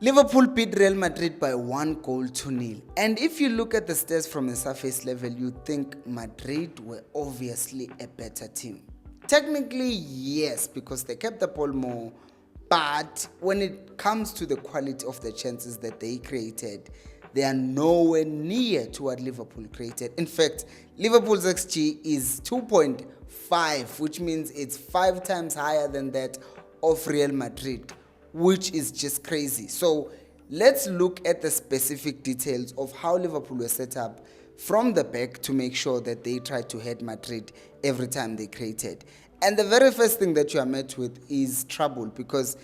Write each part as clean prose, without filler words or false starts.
Liverpool beat Real Madrid by 1-0. And if you look at the stats from the surface level, you think Madrid were obviously a better team. Technically, yes, because they kept the ball more. But when it comes to the quality of the chances that they created, they are nowhere near to what Liverpool created. In fact, Liverpool's XG is 2.5, which means it's 5 times higher than that of Real Madrid, which is just crazy. So let's look at the specific details of how Liverpool were set up from the back to make sure that they tried to head Madrid every time they created. And the very first thing that you are met with is trouble, because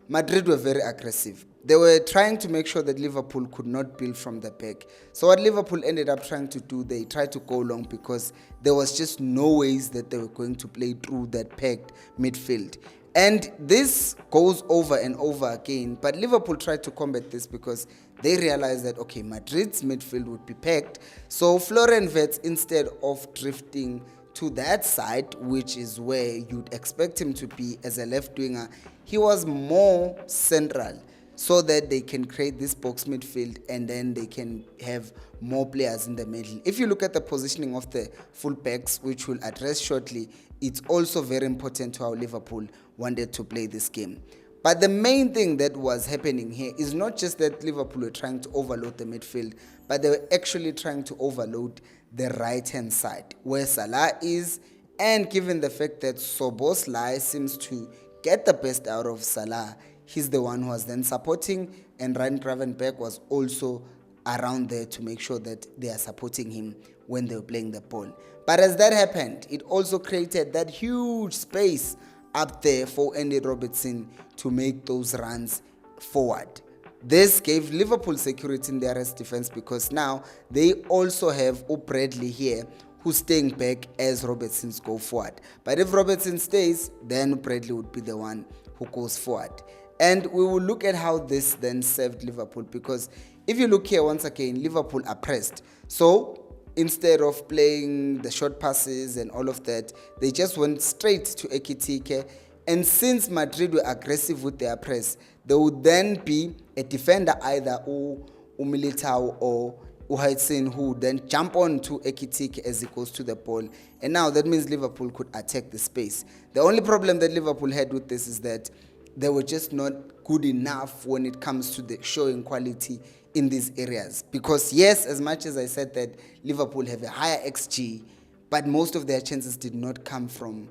Madrid were very aggressive. They were trying to make sure that Liverpool could not build from the back. So what Liverpool ended up trying to do, they tried to go long because there was just no ways that they were going to play through that packed midfield. And this goes over and over again, but Liverpool tried to combat this because they realized that, okay, Madrid's midfield would be packed. So Florian Wirtz, instead of drifting to that side, which is where you'd expect him to be as a left winger, he was more central so that they can create this box midfield and then they can have more players in the middle. If you look at the positioning of the fullbacks, which we'll address shortly, it's also very important to how Liverpool wanted to play this game. But the main thing that was happening here is not just that Liverpool were trying to overload the midfield, but they were actually trying to overload the right-hand side where Salah is. And given the fact that Szoboszlai seems to get the best out of Salah, he's the one who was then supporting, and Ryan Gravenberch was also around there to make sure that they are supporting him when they were playing the ball. But as that happened, it also created that huge space up there for Andy Robertson to make those runs forward. This gave Liverpool security in their rest defense because now they also have Bradley here who's staying back as Robertson's go forward. But if Robertson stays, then Bradley would be the one who goes forward. And we will look at how this then served Liverpool, because if you look here once again, Liverpool are pressed. So instead of playing the short passes and all of that, they just went straight to Ekitike. And since Madrid were aggressive with their press, there would then be a defender, either Militao or Uhaitzin, who would then jump on to Ekitike as he goes to the ball. And now that means Liverpool could attack the space. The only problem that Liverpool had with this is that they were just not good enough when it comes to the showing quality in these areas. Because yes, as much as I said that Liverpool have a higher XG, but most of their chances did not come from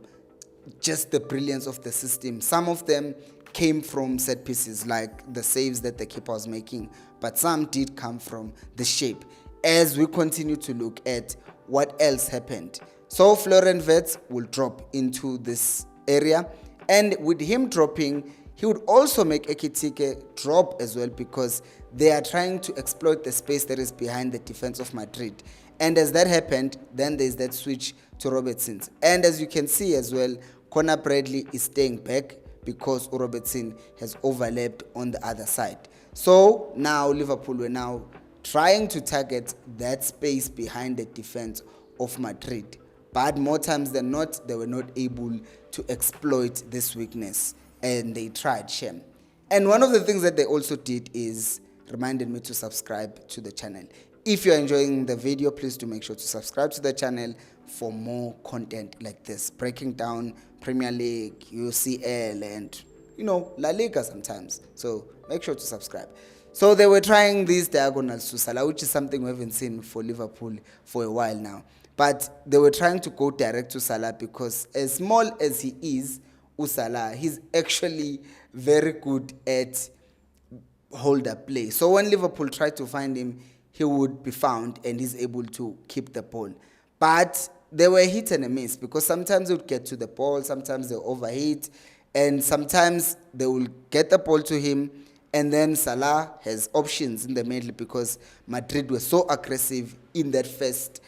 just the brilliance of the system. Some of them came from set pieces, like the saves that the keeper was making, but some did come from the shape. As we continue to look at what else happened, so Florian Wirtz will drop into this area, and with him dropping, he would also make Ekitike drop as well, because they are trying to exploit the space that is behind the defense of Madrid. And as that happened, then there's that switch to Robertson's. And as you can see as well, Conor Bradley is staying back because Robertson has overlapped on the other side. So now Liverpool were now trying to target that space behind the defense of Madrid. But more times than not, they were not able to exploit this weakness. And they tried, Shem. And one of the things that they also did is reminded me to subscribe to the channel. If you're enjoying the video, please do make sure to subscribe to the channel for more content like this, breaking down Premier League, UCL, and La Liga sometimes. So make sure to subscribe. So they were trying these diagonals to Salah, which is something we haven't seen for Liverpool for a while now. But they were trying to go direct to Salah because as small as he is, Salah, he's actually very good at hold-up play. So when Liverpool tried to find him, he would be found and he's able to keep the ball. But they were hit and a miss, because sometimes they would get to the ball, sometimes they overhit, and sometimes they will get the ball to him, and then Salah has options in the middle because Madrid were so aggressive in that first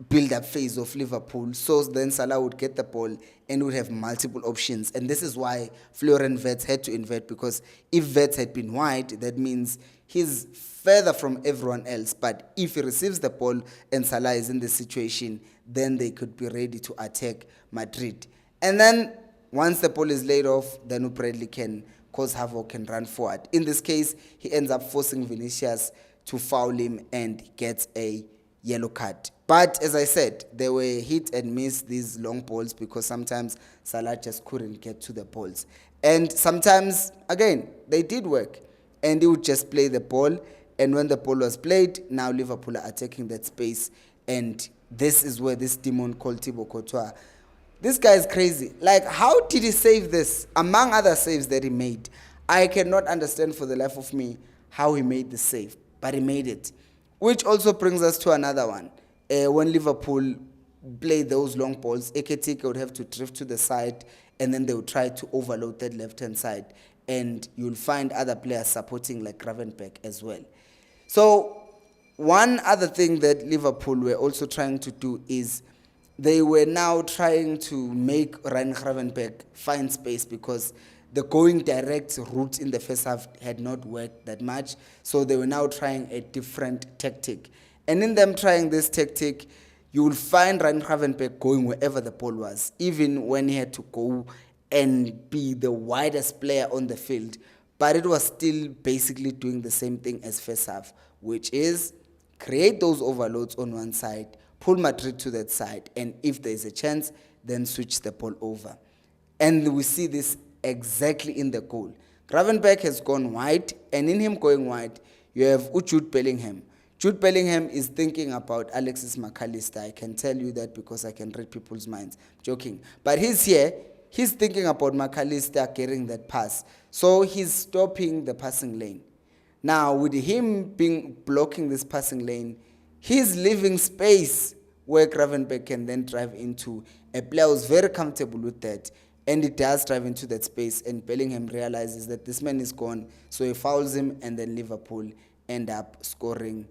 build-up phase of Liverpool. So then Salah would get the ball and would have multiple options. And this is why Florian Wirtz had to invert, because if Wirtz had been wide, that means he's further from everyone else. But if he receives the ball and Salah is in this situation, then they could be ready to attack Madrid. And then once the ball is laid off, then Bradley can cause havoc and run forward. In this case, he ends up forcing Vinicius to foul him and gets a yellow card. But as I said, they were hit and miss, these long balls, because sometimes Salah just couldn't get to the balls. And sometimes, again, they did work. And he would just play the ball. And when the ball was played, now Liverpool are attacking that space. And this is where this demon called Thibaut Courtois, this guy is crazy. Like, how did he save this? Among other saves that he made, I cannot understand for the life of me how he made the save. But he made it. Which also brings us to another one. When Liverpool played those long balls, Ekitike would have to drift to the side, and then they would try to overload that left-hand side. And you'll find other players supporting, like Gravenberch as well. So one other thing that Liverpool were also trying to do is they were now trying to make Ryan Gravenberch find space, because the going direct route in the first half had not worked that much. So they were now trying a different tactic. And in them trying this tactic, you will find Ryan Gravenberch going wherever the ball was, even when he had to go and be the widest player on the field. But it was still basically doing the same thing as first half, which is create those overloads on one side, pull Madrid to that side, and if there's a chance, then switch the ball over. And we see this exactly in the goal. Gravenberch has gone wide, and in him going wide, you have Jude Bellingham. Jude Bellingham is thinking about Alexis McAllister. I can tell you that because I can read people's minds. Joking. But he's here. He's thinking about McAllister getting that pass. So he's stopping the passing lane. Now, with him blocking this passing lane, he's leaving space where Gravenberch can then drive into. A player who's very comfortable with that, and he does drive into that space, and Bellingham realizes that this man is gone, so he fouls him, and then Liverpool end up scoring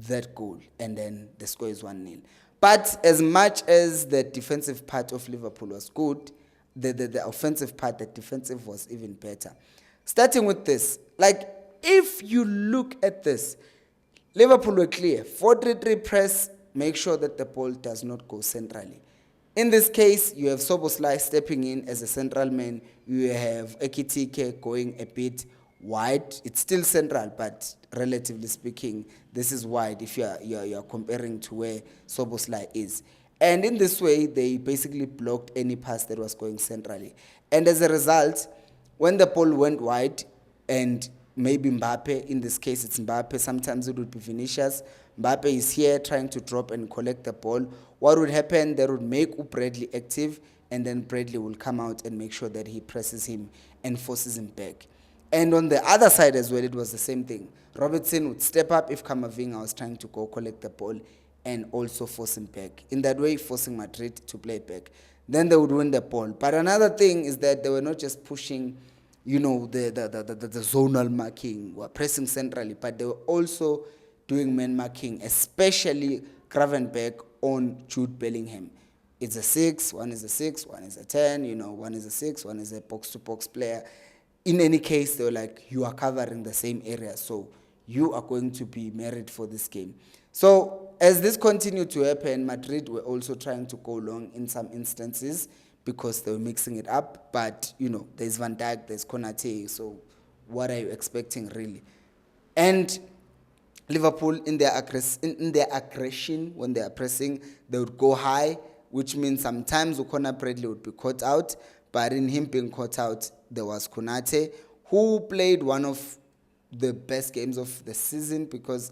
that goal, and then the score is 1-0. But as much as the defensive part of Liverpool was good, the offensive part, the defensive was even better. Starting with this, like, if you look at this, Liverpool were clear. 4-3-3 press, make sure that the ball does not go centrally. In this case, you have Szoboszlai stepping in as a central man. You have Ekitike going a bit wide. It's still central, but relatively speaking, this is wide if you're comparing to where Szoboszlai is. And in this way, they basically blocked any pass that was going centrally. And as a result, when the ball went wide, and maybe Mbappe, in this case it's Mbappe, sometimes it would be Vinicius, Mbappe is here trying to drop and collect the ball. What would happen? They would make Bradley active, and then Bradley will come out and make sure that he presses him and forces him back. And on the other side as well, it was the same thing. Robertson would step up if Camavinga was trying to go collect the ball and also force him back. In that way, forcing Madrid to play back. Then they would win the ball. But another thing is that they were not just pushing, the zonal marking, or pressing centrally, but they were also doing man marking, especially Gravenberch on Jude Bellingham. It's a 6, one is a 6, one is a 10, one is a 6, one is a box-to-box player. In any case, they were like, you are covering the same area, so you are going to be married for this game. So as this continued to happen, Madrid were also trying to go long in some instances because they were mixing it up. But, there's Van Dijk, there's Konate, so what are you expecting really? And Liverpool, in their aggression, when they are pressing, they would go high, which means sometimes Conor Bradley would be caught out. But in him being caught out, there was Konate, who played one of the best games of the season, because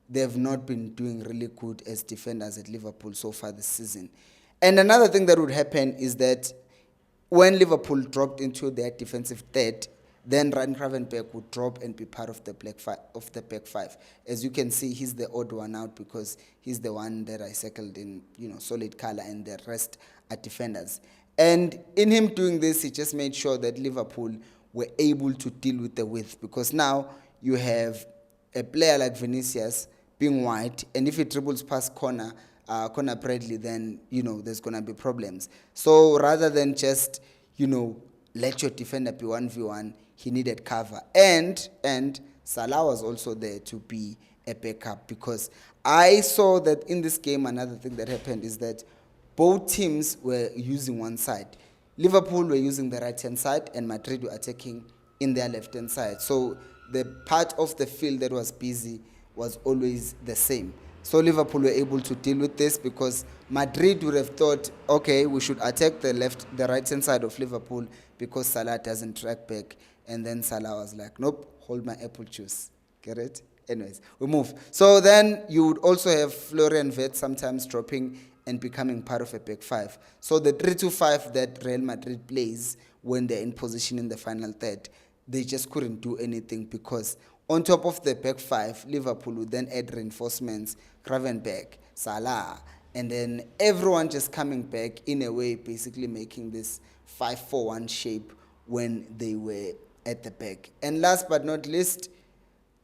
they have not been doing really good as defenders at Liverpool so far this season. And another thing that would happen is that when Liverpool dropped into their defensive third, then Ryan Gravenberch would drop and be part of the back five. As you can see, he's the odd one out because he's the one that I circled in, solid color, and the rest are defenders. And in him doing this, he just made sure that Liverpool were able to deal with the width, because now you have a player like Vinicius being wide, and if he dribbles past Conor Bradley, then, there's going to be problems. So rather than just, let your defender be 1v1, he needed cover. And Salah was also there to be a backup, because I saw that in this game, another thing that happened is that both teams were using one side. Liverpool were using the right-hand side, and Madrid were attacking in their left hand side. So the part of the field that was busy was always the same. So Liverpool were able to deal with this because Madrid would have thought, okay, we should attack the right hand side of Liverpool because Salah doesn't track back. And then Salah was like, nope, hold my apple juice. Get it? Anyways, we move. So then you would also have Florian Wirtz sometimes dropping and becoming part of a back five. So the 3-2-5 that Real Madrid plays when they're in position in the final third, they just couldn't do anything because on top of the back five, Liverpool would then add reinforcements, Gravenberch, Salah, and then everyone just coming back in a way, basically making this 5-4-1 shape when they were at the back. And last but not least,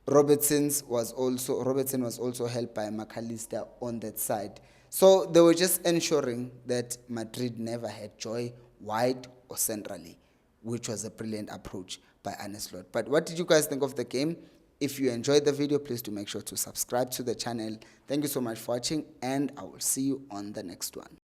Robertson was also helped by McAllister on that side. So they were just ensuring that Madrid never had joy wide or centrally, which was a brilliant approach by Arne Slot. But what did you guys think of the game? If you enjoyed the video, please do make sure to subscribe to the channel. Thank you so much for watching, and I will see you on the next one.